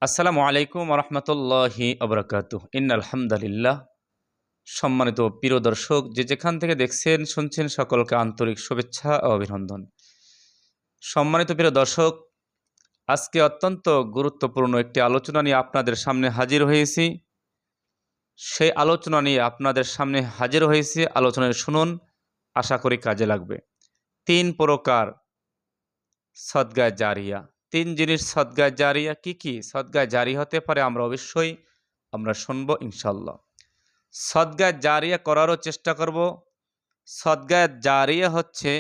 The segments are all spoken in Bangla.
আসসালামু আলাইকুম রহমতুল্লাহি আবরাকাতুহ ইন্নাল হামদুলিল্লাহ। সম্মানিত প্রিয় দর্শক, যে যেখান থেকে দেখছেন শুনছেন, সকলকে আন্তরিক শুভেচ্ছা ও অভিনন্দন। সম্মানিত প্রিয় দর্শক, আজকে অত্যন্ত গুরুত্বপূর্ণ একটি আলোচনা নিয়ে আপনাদের সামনে হাজির হয়েছি। সেই আলোচনা নিয়ে আপনাদের সামনে হাজির হয়েছি, আলোচনায় শুনুন, আশা করি কাজে লাগবে। 3 প্রকার সদকায়ে জারিয়া। 3 জিনিস সদকায়ে জারিয়া কি কি সদকায়ে জারি হতে পারে আমরা শুনবো ইনশাল্লাহ। সদকায়ে জারিয়া করারও চেষ্টা করব। সদকায়ে জারিয়া হচ্ছে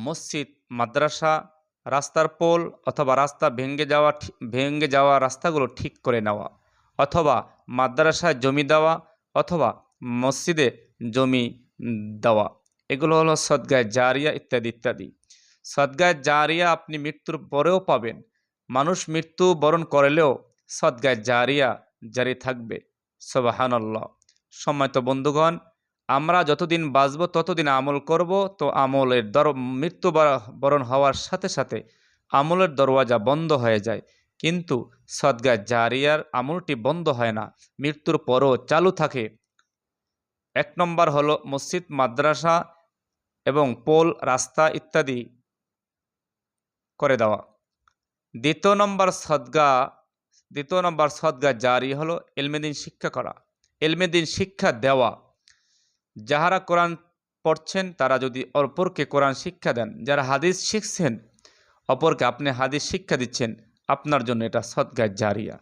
মসজিদ, মাদ্রাসা, রাস্তার পোল অথবা রাস্তা ভেঙে যাওয়া রাস্তাগুলো ঠিক করে নেওয়া, অথবা মাদ্রাসায় জমি দেওয়া, অথবা মসজিদে জমি দেওয়া। এগুলো হলো সদকায়ে জারিয়া ইত্যাদি ইত্যাদি। সদকায়ে জারিয়া আপনি মৃত্যুর পরেও পাবেন। মানুষ মৃত্যু বরণ করলেও সদকায়ে জারিয়া জারি থাকবে। সুবহানাল্লাহ। সম্মানিত বন্ধুগণ, আমরা যতদিন বাঁচব ততদিন আমল করব, তো মৃত্যু বরণ হওয়ার সাথে সাথে আমলের দরওয়াজা বন্ধ হয়ে যায়, কিন্তু সদকায়ে জারিয়ার আমলটি বন্ধ হয় না, মৃত্যুর পরও চালু থাকে। 1 নম্বর হলো মসজিদ, মাদ্রাসা এবং পোল, রাস্তা ইত্যাদি করে দেওয়া। দ্বিতীয় নম্বর সদকা জারি হলো ইলমে-দ্বীন শিক্ষা করা, ইলমে-দ্বীন শিক্ষা দেওয়া। যাহারা কোরআন পড়ছেন তারা যদি অপরকে কোরআন শিক্ষা দেন, যারা হাদিস শিখছেন অপরকে আপনি হাদিস শিক্ষা দিচ্ছেন, আপনার জন্য এটা সদকায়ে জারিয়া।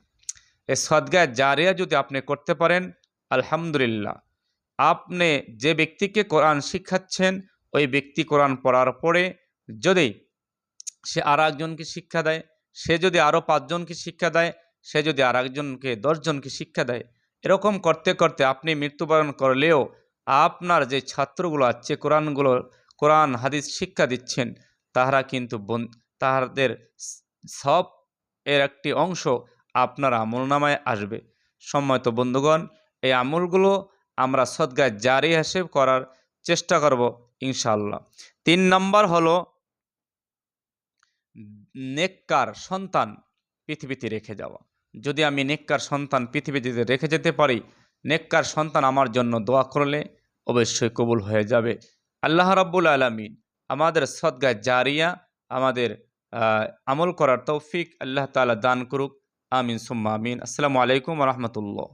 এই সদকায়ে জারিয়া যদি আপনি করতে পারেন, আলহামদুলিল্লাহ, আপনি যে ব্যক্তিকে কোরআন শিখাচ্ছেন ওই ব্যক্তি কোরআন পড়ার পরে যদি সে আর একজনকে শিক্ষা দেয়, সে যদি আরও 5 জনকে শিক্ষা দেয়, সে যদি আর একজনকে 10 জনকে শিক্ষা দেয়, এরকম করতে করতে আপনি মৃত্যুবরণ করলেও আপনার যে ছাত্রগুলো আছে, কোরআন হাদিস শিক্ষা দিচ্ছেন, তাহারা কিন্তু তাহাদের সব এর একটি অংশ আপনার আমলনামায় আসবে। সম্মানিত বন্ধুগণ, এই আমলগুলো আমরা সদকায়ে জারি হিসেবে করার চেষ্টা করব ইনশাআল্লাহ। 3 নম্বর হলো নেককার সন্তান পৃথিবীতে রেখে যাওয়া। যদি আমি নেককার সন্তান পৃথিবীতে রেখে যেতে পারি, নেককার সন্তান আমার জন্য দোয়া করলে অবশ্যই কবুল হয়ে যাবে। আল্লাহ রাব্বুল আলামিন আমাদের সদকায়ে জারিয়া, আমাদের আমল করার তৌফিক আল্লাহ তাআলা দান করুক। আমিন সুম্মা আমিন। আসসালামু আলাইকুম ওয়া রাহমাতুল্লাহ।